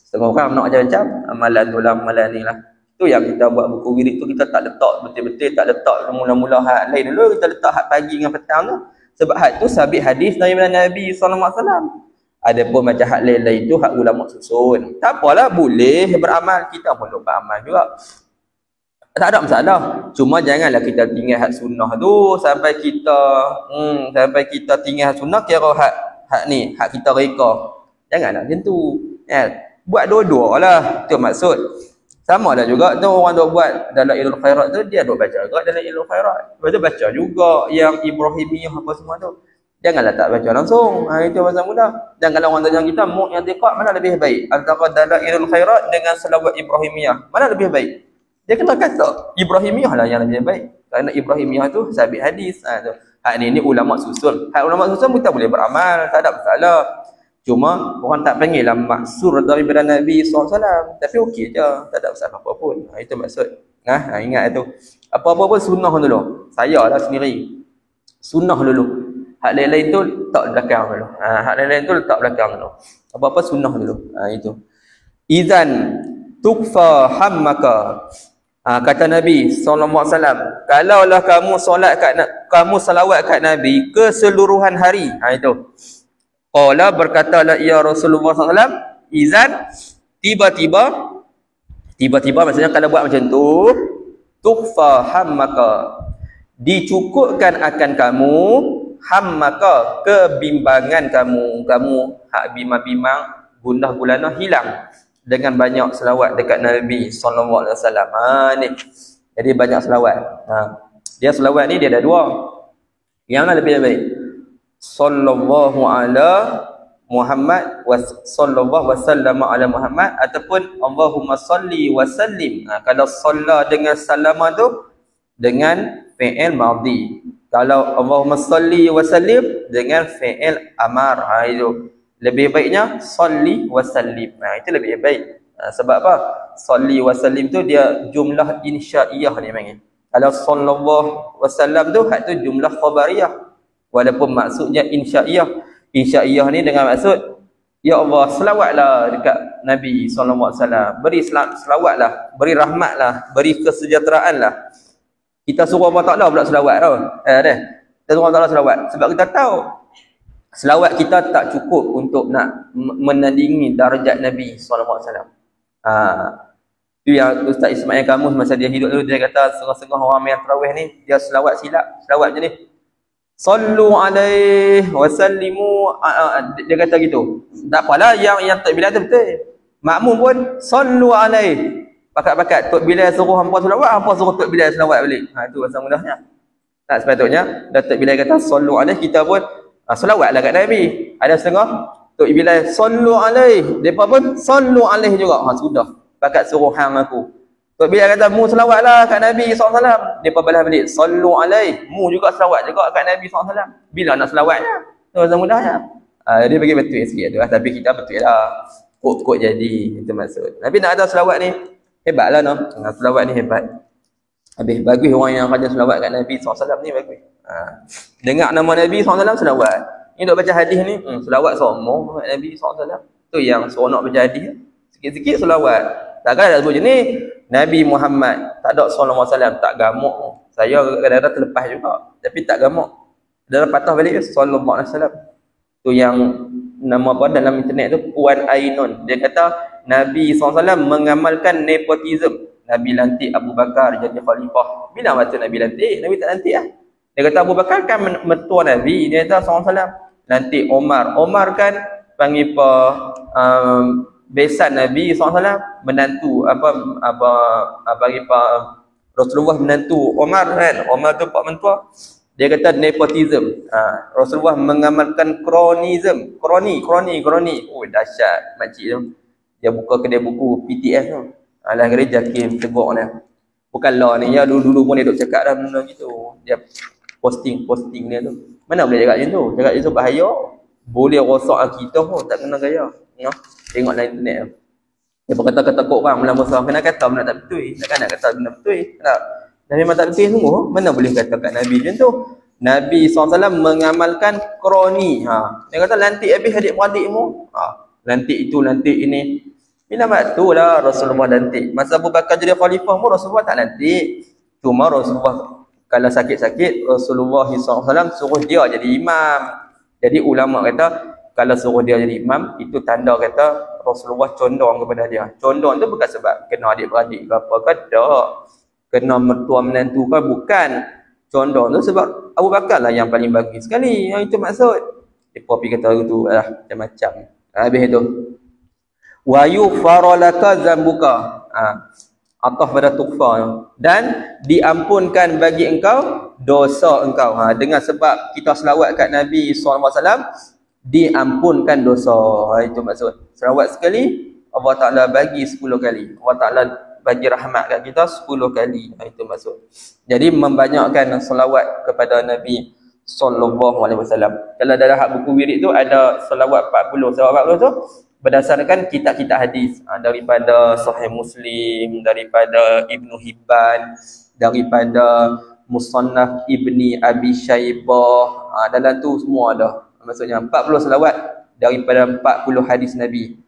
Setengah orang nak macam-macam amalan tu lah, amalan ni lah. Tu yang kita buat buku wirid tu, kita tak letak betul-betul, tak letak mula-mula hak lain dulu, kita letak hak pagi dengan petang tu. Sebab hak tu sabit hadis daripada Nabi SAW. Ada pun macam hak lain-lain tu hak ulama susun. Tak apalah, boleh beramal, kita pun lupa amal juga. Tak ada masalah. Cuma janganlah kita tinggal hak sunnah tu sampai kita tinggal hak sunnah kira hak ni, hak kita reka. Janganlah macam tu. Ya. Buat dua-dua lah. Itu maksud. Sama lah juga tu orang duk buat dalam Ilul Khairat tu, dia duk baca juga dalam Ilul Khairat. Lepas tu baca juga yang Ibrahimiyah apa semua tu. Janganlah tak baca langsung. Itu pasal mudah. Dan kalau orang tanya kita, yang tiqat mana lebih baik? Antara dalam Ilul Khairat dengan selawat Ibrahimiyah. Mana lebih baik? Dia kena kata Ibrahimiyah lah yang lebih baik. Kerana Ibrahimiyah tu sabit hadis. Hak ni ulama susun. Hak ulama susun kita boleh beramal, tak ada masalah. Cuma orang tak panggil lah maksur daripada Nabi SAW. Tapi okey je, tak ada masalah apa pun. Itu maksud. Ingat itu. Apa-apa pun sunnah dulu. Saya lah sendiri. Sunnah dulu. Hak lain-lain tu letak belakang dulu. Hak lain-lain tu letak belakang dulu. Apa-apa sunnah dulu. Itu. Izan tukfa hammaka. Kata Nabi SAW, kalaulah kamu salawat kat Nabi keseluruhan hari. Itu. Qala berkatalah ya Rasulullah SAW, izan tiba-tiba maksudnya kalau buat macam tu, tukfa hammaka, dicukupkan akan kamu, hammaka, kebimbangan kamu hak bimbang-bimbang, gundah gulana hilang dengan banyak selawat dekat Nabi sallallahu alaihi wasallam. Ni. Jadi banyak selawat. Dia selawat ni dia ada dua. Yang mana lebih baik? Sallallahu ala Muhammad wa sallallahu wasallam ala Muhammad ataupun Allahumma salli wa sallim. Kalau salla dengan salama tu dengan fi'il madhi. Kalau Allahumma salli wa sallim dengan fi'il amar. Itu lebih baiknya salli wa sallim. Itu lebih baik. Sebab apa? Salli wa sallim tu dia jumlah insya'iyah ni panggil. Kalau sallallahu wasallam tu hak tu jumlah khabariyah. Walaupun maksudnya insya'iyah. Insya'iyah ni dengan maksud ya Allah selawatlah dekat Nabi sallallahu alaihi wasallam. Beri selawatlah, beri rahmatlah, beri kesejahteraanlah. Kita suruh Allah Taala pula selawat tau. Kita suruh Allah Taala selawat sebab kita tahu selawat kita tak cukup untuk nak menandingi darjat Nabi SAW. Itu yang Ustaz Ismail Kamus masa dia hidup dulu, dia kata setengah-setengah orang yang tarawih ni, dia selawat silap. Selawat je ni. Sallu alaihi wa sallimu. Dia kata gitu. Tak apalah yang takbiran tu betul. Makmum pun sallu alaihi. Pakat-pakat Tok Bilal suruh hampa selawat, hampa suruh Tok Bilal selawat balik. Itu pasal mudahnya. Tak sepatutnya Tok Bilal kata sallu alaihi, kita pun selawatlah kat Nabi. Ada setengah Tok Bilal sallu alaihi, depa pun sallu alaihi juga. Sudah. Pakat suruh hang aku. Tok Bilal kata mu selawatlah kat Nabi SAW. Depa balas balik sallu alaihi, mu juga selawat juga kat Nabi SAW. Bila nak selawatnya? Tu mudahnya. Dia bagi betul sikit tu. Tapi kita betul lah. Kok jadi. Itu maksud. Nabi nak ada selawat ni hebatlah no. Selawat ni hebat. Habis bagus orang yang rajin selawat kat Nabi SAW ni bagus. Dengar nama Nabi SAW selawat. Ni duk baca hadis ni, selawat semua kat Nabi SAW. Tu yang seronok baca hadis. Sikit-sikit selawat. Takkan ada sebut je ni Nabi Muhammad tak ada sallallahu alaihi wasallam, tak gamuk. Saya kadang-kadang terlepas juga, tapi tak gamuk. Dalam patah balik sallallahu alaihi wasallam. Tu yang nama apa dalam internet tu Puan Ainun. Dia kata Nabi SAW mengamalkan nepotism. Nabi lantik Abu Bakar jadi khalifah. Bila masa Nabi lantik? Nabi tak lantik lah. Dia kata Abu Bakar kan mentua Nabi. Dia kata SAW lantik Omar. Omar kan panggil apa besan Nabi SAW, menantu Rasulullah menantu Omar kan. Omar tu pak mentua. Dia kata nepotism. Rasulullah mengamalkan kronism. Kroni. Oh dahsyat makcik tu. Dia buka kedai buku PTF tu. Alah gereja Kim tegur dia. Bukan lah ni ya, dulu pun dia duk cakap dah benda gitu. Dia posting dia tu. Mana boleh cakap macam tu? Cakap macam tu bahaya. Boleh rosak kita pun tak kena gaya. Ya. Tengoklah internet tu. Dia berkata takut bang melambang seorang kena kata benda tak betul. Takkan nak kata benda betul. Tak. Dan memang tak betul semua. Mana boleh kata kat Nabi macam tu? Nabi SAW mengamalkan kroni. Dia kata lantik habis adik-beradikmu. Lantik itu, lantik ini. Bila waktu lah Rasulullah lantik. Masa Abu Bakar jadi khalifah pun Rasulullah tak lantik. Cuma Rasulullah kalau sakit-sakit Rasulullah SAW suruh dia jadi imam. Jadi ulama kata kalau suruh dia jadi imam itu tanda kata Rasulullah condong kepada dia. Condong tu bukan sebab kena adik-beradik ke apa ke, tak. kena mertua menantu kau, bukan. Condong tu sebab Abu Bakar lah yang paling bagus sekali. Yang itu maksud. Dia pergi kata tu lah macam-macam. Habis tu. Wa yughfara laka dzambuka. Ataf pada tukfa. Dan diampunkan bagi engkau dosa engkau. Dengan sebab kita selawat kat Nabi SAW, diampunkan dosa. Itu maksud. Selawat sekali, Allah Ta'ala bagi 10 kali. Allah Ta'ala bagi rahmat kat kita 10 kali. Itu maksud. Jadi membanyakkan selawat kepada Nabi SAW. Kalau dalam hak buku wirid tu ada selawat 40. Selawat 40 tu berdasarkan kitab-kitab hadis, daripada Sahih Muslim, daripada Ibnu Hibban, daripada Musannaf Ibni Abi Syaibah, dalam tu semua ada. Maksudnya 40 selawat daripada 40 hadis Nabi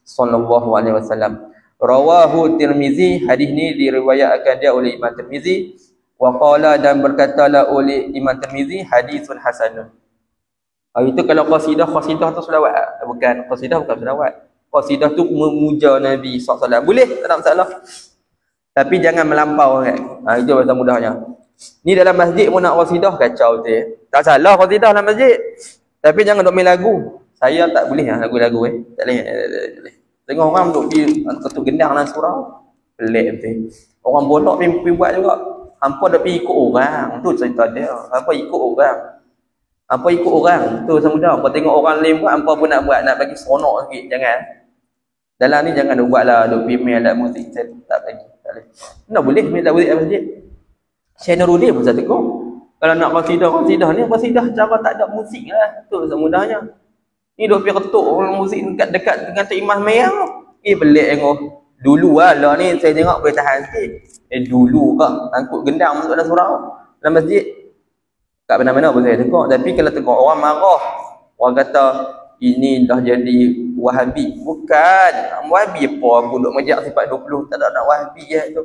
sallallahu alaihi wasallam. Rawahu Tirmizi, hadis ni diriwayatkan dia oleh Imam Tirmizi, wa qala, dan berkatalah oleh Imam Tirmizi, hadisun hasanun. Itu kalau qasidah tu selawat. Bukan, qasidah bukan selawat. Qasidah tu memuja Nabi SAW. Boleh, tak ada masalah. Tapi jangan melampau kan. Itu bahasa mudahnya. Ni dalam masjid pun nak qasidah, kacau tu. Tak salah qasidah dalam masjid. Tapi jangan duk main lagu. Saya tak boleh lagu-lagu Tak boleh. Tengok orang duk pergi ketuk gendang dalam surau. Pelik betul. Orang bolak pergi buat juga. Hampa dah pergi ikut orang. Tu cerita dia. Hampa ikut orang. Apa ikut orang tu semudah. Kau tengok orang lain buat, apa pun nak buat, nak bagi seronok sikit. Jangan. Dalam ni jangan buatlah duk pergi main alat muzik. Saya tak bagi. Tak boleh. Mana boleh main alat muzik dalam masjid? Channel Rudi pun saya tengok. Kalau nak qasidah ni, qasidah cara tak ada muzik lah. Tu semudahnya. Ni duk pergi ketuk orang muzik dekat dengan Tok Imam Mayang. Pelik tengok. Dulu lah ni saya tengok boleh tahan sikit. Dulu kak angkut gendang masuk dalam surau dalam masjid. Tak mana-mana pun saya tengok. Tapi kalau tengok orang marah, orang kata ini dah jadi Wahabi. Bukan. Wahabi apa? Aku duk majak sifat 20. Tak ada nak Wahabi je tu.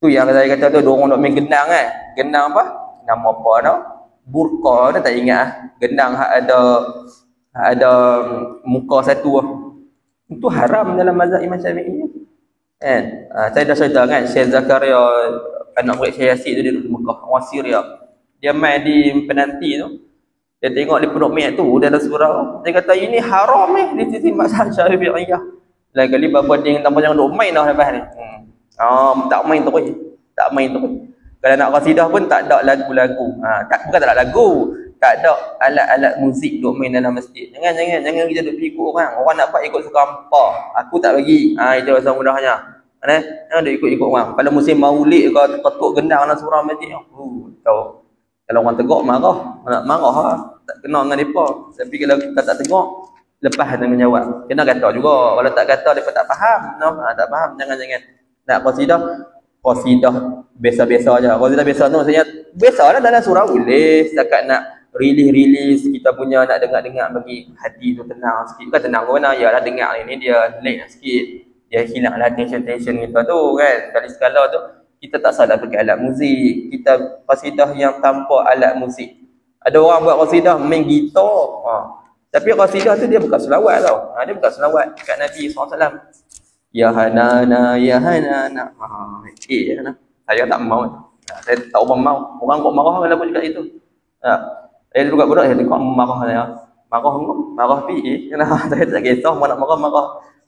Tu yang saya kata tu, diorang duk main gendang kan. Gendang apa? Nama apa tau? Burqa dah tak ingat. Gendang ada muka satu lah. Itu haram dalam mazhab Imam Syafi'i. Kan? Saya dah cerita kan, Syekh Zakaria, anak murid Syekh Yasin tu, dia duduk di Mekah, orang Syria. Dia main di penanti tu. Dia tengok di Pondok Mek tu dalam surau. Dia kata ini haram di sisi mazhab Syafi'iyah. Lain kali bapa dia tanpa jangan duk main dah lepas ni. Tak main terus. Tak main terus. Kalau nak qasidah pun tak ada lagu-lagu. Bukan tak ada lagu. Tak ada alat-alat muzik duk main dalam masjid. Jangan kita duk ikut orang. Orang nak buat ikut suka hampa. Aku tak bagi. Itu bahasa mudahnya. Jangan duk ikut orang. Kalau musim maulid kau ketuk gendang dalam surau masjid. Tahu. Kalau orang tegak marah, nak marah lah. Tak kena dengan mereka. Tapi kalau kita tak tegak, lepas dengan jawab. Kena kata juga. Kalau tak kata, mereka tak faham. Tak faham. Jangan. Nak qasidah biasa-biasa je. Qasidah biasa tu maksudnya, biasa lah dalam surau boleh. Setakat nak rilis kita punya, nak dengar-dengar bagi hati tu tenang sikit. Bukan tenang ke mana, yalah dengar ni dia lain sikit. Dia hilanglah tension kita tu kan. Sekali-sekala tu, kita tak salah pakai alat muzik. Kita qasidah yang tanpa alat muzik. Ada orang buat qasidah main gitar. Tapi qasidah tu dia bukan selawat tau. Dia bukan selawat kat Nabi SAW. Ya Hanana, Ya Hanana. Saya tak mau. Saya tak orang mau. Orang kok marah kalau pun juga itu. Saya dulu kat budak, saya tengok marah saya. Marah pergi. Saya tak kisah, nak marah.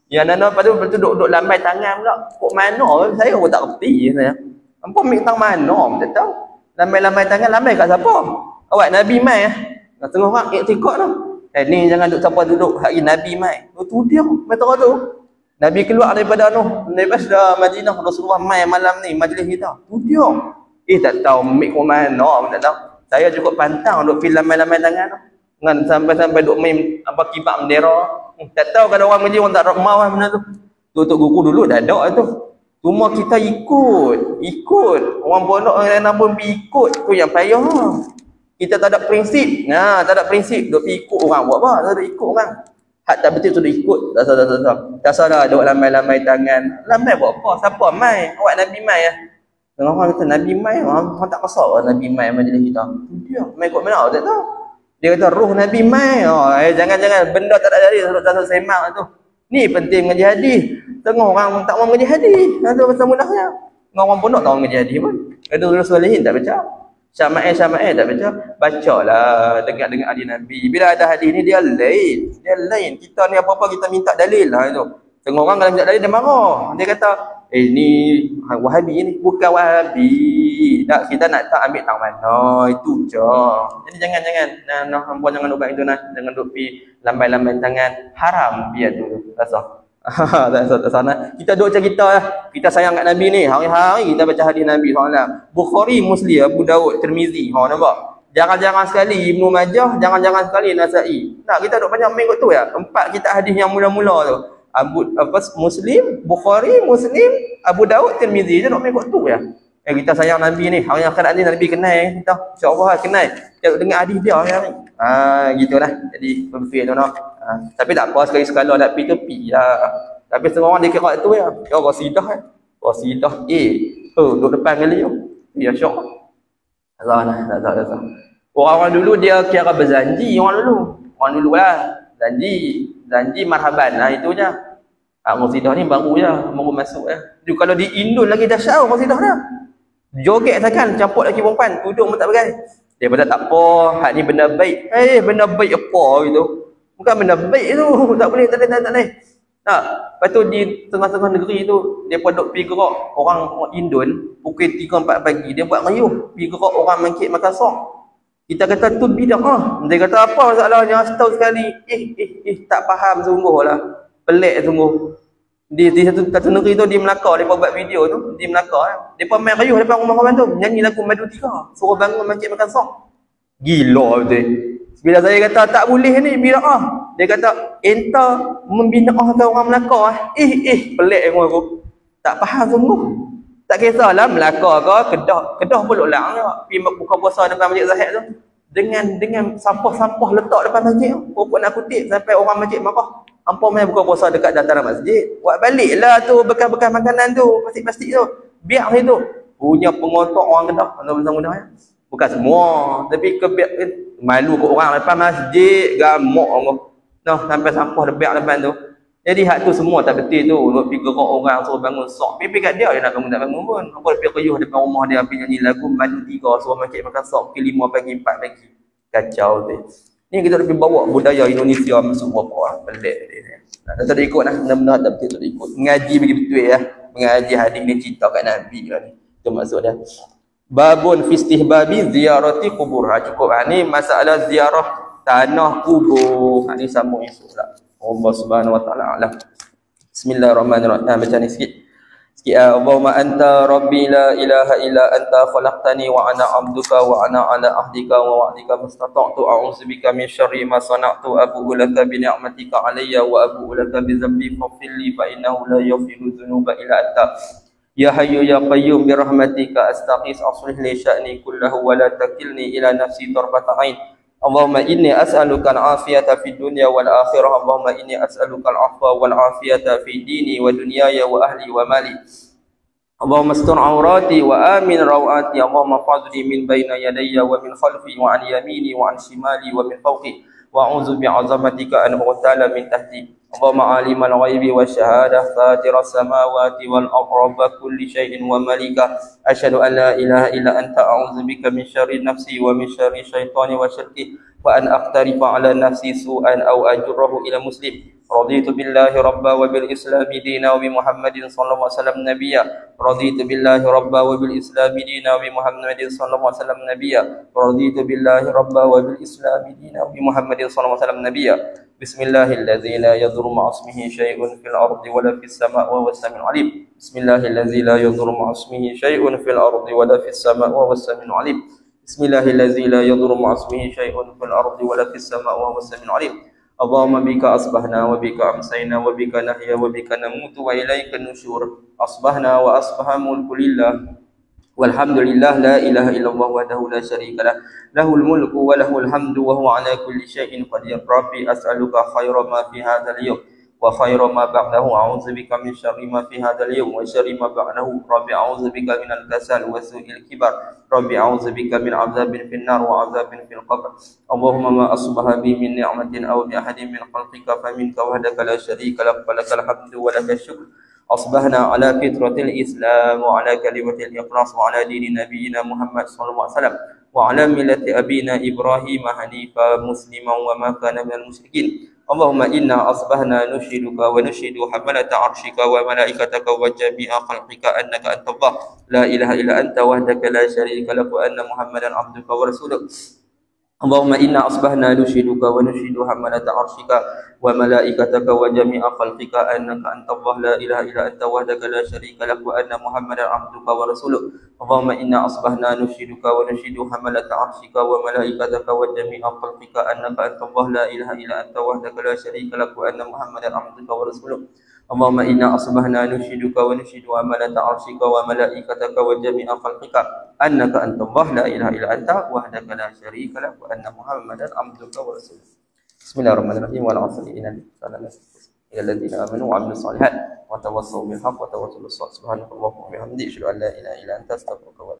Ya Nana lepas tu duduk lambai tangan pula. Kok mana? Saya pun tak kerti saya. Apa ambil tang mana? Tak tahu. Lambai tangan, lambai kat siapa? Awak Nabi mai tengah orang iktikad tu. Ni jangan duduk siapa duduk hari Nabi mai. Tu dia metode tu. Nabi keluar daripada daripada Madinah, Rasulullah mai malam ni majlis kita. Tu dia. Tak tahu ambil ke mana, tak tahu. Saya cukup pantang duduk film lambai tangan tu. Dengan sampai duduk main apa kibak bendera. Tak tahu kalau orang Melayu orang tak nak mau benda tu. Tutup buku dulu dah ada tu. Cuma kita ikut. Orang pondok yang lain pun ikut. Tu yang payah. Kita tak ada prinsip. Tak ada prinsip. Duk ikut orang buat apa? Tak ada ikut orang. Hak tak betul sudah ikut. Tak salah duk lambai-lambai tangan. Lambai buat apa? Siapa mai? Awak Nabi mai ya? Orang kata Nabi mai, orang tak kesal Nabi mai majlis kita. Dia mai kot mana tak tahu. Dia kata roh Nabi mai. Jangan benda tak ada jadi tak semak tu. Ni penting mengaji hadis. Tengok orang tak mau mengaji hadis. Itu pasal mudahnya. Orang pun nak tahu mengaji hadis pun. Ada Rasulullah tak baca. Syama'il tak baca. Bacalah dengar hadis Nabi. Bila ada hadis ni dia lain. Kita ni apa-apa kita minta dalil lah itu. Tengok orang kalau minta dalil dia marah. Dia kata, ni Wahabi ni bukan Wahabi. Tak, kita nak tak ambil tang mana, itu je. Jadi jangan hangpa jangan duk buat itu nah. Jangan duk pi lambai-lambai tangan. Haram biar tu. Rasa. Tak sana. Kita duk cerita lah. Kita sayang kat Nabi ni. Hari-hari kita baca hadis Nabi SAW. Bukhari, Muslim, Abu Daud, Tirmizi. Nampak? Jarang-jarang sekali Ibnu Majah, jarang-jarang sekali Nasa'i. Nak kita duk banyak mengikut tu ya. 4 kitab hadis yang mula-mula tu. Muslim, Bukhari, Muslim, Abu Daud, Tirmizi. Dia duk mengikut tu ya. Kita sayang Nabi ni. Hari akhirat ni Nabi kenal kita. InsyaAllah kenal. Kita dengar hadis dia hari-hari. Gitulah. Jadi berfikir tu nak. Tapi tak apa sekali-sekala nak pergi tepi lah. Tapi semua orang dia kira tu ya. Ya Rasidah kan. Rasidah duduk depan kali tu. Ya syok. Tak salah. Orang dulu dia kira berzanji orang dulu lah. Janji marhaban. Itu je. Rasidah ni baru masuk ya. Kalau di Indo lagi dahsyat Rasidah dah. Joget takkan campur lagi perempuan. Tudung pun tak pakai. Dia kata tak apa. Hak ni benda baik. Benda baik apa gitu. Bukan benda baik tu. Tak boleh. Tak boleh. Lepas tu di tengah-tengah negeri tu, dia duk pergi gerak orang Indon, pukul 3-4 pagi, dia buat ngayuh, pergi gerak orang mangkit makan sok. Kita kata tu bid'ah. Dia kata apa masalahnya? Setahun sekali. Tak faham sungguh lah. Pelik sungguh. Di satu negeri tu, di Melaka, dia buat video tu, di Melaka. Dia main ngayuh depan rumah kawan tu, nyanyi lagu Madu 3, suruh bangun mangkit makan sok. Gila betul. Bila saya kata tak boleh ni bid'ah, dia kata enta membid'ahkan orang Melaka. Pelik aku. Tak faham sungguh. Tak kisahlah Melaka ke Kedah pun ulang pergi buka puasa depan Masjid Zahid tu. Dengan sampah-sampah letak depan masjid tu. Pokok nak kutip sampai orang masjid marah. Hampa main buka puasa dekat dataran masjid. Buat baliklah tu bekas-bekas makanan tu, plastik-plastik tu. Biar situ. Punya pengotak orang Kedah. Bersama-sama ya. Bukan semua, tapi malu ke orang depan masjid, gamuk orang. Sampai sampah debiak depan tu. Jadi hak tu semua tak betul tu. Nak pergi gerak orang suruh bangun sok. Pergi kat dia nak bangun tak bangun pun. Apa dia pergi depan rumah dia pergi nyanyi lagu Madu 3 suruh makan makan sok pukul 5 pagi 4 pagi. Kacau tu. Ni kita lebih bawa budaya Indonesia masuk berapa pelik dia. Tak ada ikut lah. Benar-benar tak betul tak ikut. Mengaji bagi betul ya. Mengaji hadis ni cerita kat Nabi lah ni. Itu maksud dia. Babun fistihbabi ziyarati kubur. Cukup. Ni masalah ziarah tanah kubur. Ni sambung esok lah. Allah Subhanahu wa taala alam. Bismillahirrahmanirrahim. Baca ni sikit. Allahumma anta rabbi la ilaha illa anta khalaqtani wa ana 'abduka wa ana 'ala ahdika wa wa'dika mustata'tu a'udzubika min syarri ma sana'tu abu'u laka bi ni'matika 'alayya wa abu'u laka bi dhanbi faghfir li fa innahu la yaghfiru dhunuba illa anta. Ya hayyu ya qayyum bi rahmatika astaghis aslih li sya'ni kullahu wa la takilni ila nafsi tarfata 'ain. Allahumma inni as'aluka al-afiyata fid dunya wal akhirah. Allahumma inni as'aluka al-'afwa wal afiyata fi dini wa dunyaya wa ahli wa mali. Allahumma astur 'aurati wa amin rawati. Allahumma fadli min baina yadayya wa min khalfi wa an yamini wa an shimali wa min fawqi. Wa a'udzu bi'azamatika an ughtala min tahti. Allahumma alimal ghaibi wasyahadah fatiras samawati wal ardi kulli syai'in wa malika. Asyhadu an la ilaha illa anta a'udzubika min syarri nafsi wa min syarri syaitani wa syirki wa an aqtarifa ala nafsi su'an aw ajrahu ila muslim. Raditu billahi rabba wa bil islami dina wa bi Muhammadin sallallahu alaihi wasallam nabiyya. Raditu billahi rabba wa bil islami dina wa bi Muhammadin sallallahu alaihi wasallam nabiyya. Raditu billahi rabba wa bil islami dina wa bi Muhammadin sallallahu alaihi wasallam nabiyya. Bismillahilladzi la yadhurru ma'a ismihi syai'un fil ardi wa la fis sama'i wa huwas samiul alim. Bismillahilladzi la yadhurru ma'a ismihi syai'un fil ardi wa la fis sama'i wa huwas samiul alim. Bismillahilladzi la yadhurru ma'a ismihi syai'un fil ardi wa la fis sama'i wa huwas samiul alim. Allahumma bika asbahna wa bika amsayna wa bika nahya wa bika namutu wa ilaika nusyur. Asbahna wa asbaha mulku lillah walhamdulillah la ilaha illallah wahdahu la syarika lah. Lahul mulku wa lahul hamdu wa huwa ala kulli syai'in qadir. Rabbi as'aluka khaira ma fi hadzal yawm wa khaira ma ba'dahu. A'udzu bika min syarri ma fi hadzal yawm wa syarri ma ba'dahu. Rabbi a'udzu bika minal kasal wa su'il kibar. Rabbi a'udzu bika min 'adzabin fin nar wa 'adzabin fil qabr. Allahumma ma asbaha bi min ni'matin aw bi ahadin min khalqika fa minka wahdaka la syarika lak wa lakal hamdu wa lakal syukr. أصبحنا على فطرة الإسلام وعلى كلمة الإخلاص وعلى دين نبينا محمد صلى الله عليه وسلم وعلى ملة أبينا إبراهيم حنيفا مسلما وما كان من المشركين اللهم إنا أصبحنا نشهدك ونشهد حملة عرشك وملائكتك وجميع خلقك أنك أنت الله لا إله إلا أنت وحدك لا شريك لك وأن محمدا عبدك ورسولك اللهم إنا أصبحنا نشهدك ونشهد حملة عرشك وملائكتك وجميع خلقك أنك أنت الله لا إله إلا أنت وحدك لا شريك لك وأن محمدا عبدك ورسولك اللهم إنا أصبحنا نشهدك ونشهد حملة عرشك وملائكتك وجميع خلقك أنك أنت الله لا إله إلا أنت وحدك لا شريك لك وأن محمدا عبدك ورسولك اللهم إنا أصبحنا نشهدك ونشهد حملة عرشك وملائكتك وجميع خلقك أنك أنت الله لا إله إلا أنت وحدك لا شريك لك وأن محمدا عبدك ورسولك بسم الله الرحمن الرحيم والعصر إن الإنسان لفي خسر إلى الذين آمنوا وعملوا الصالحات وتواصوا بالحق وتواصوا بالصبر سبحانك اللهم وبحمدك أشهد أن لا إله إلا أنت أستغفرك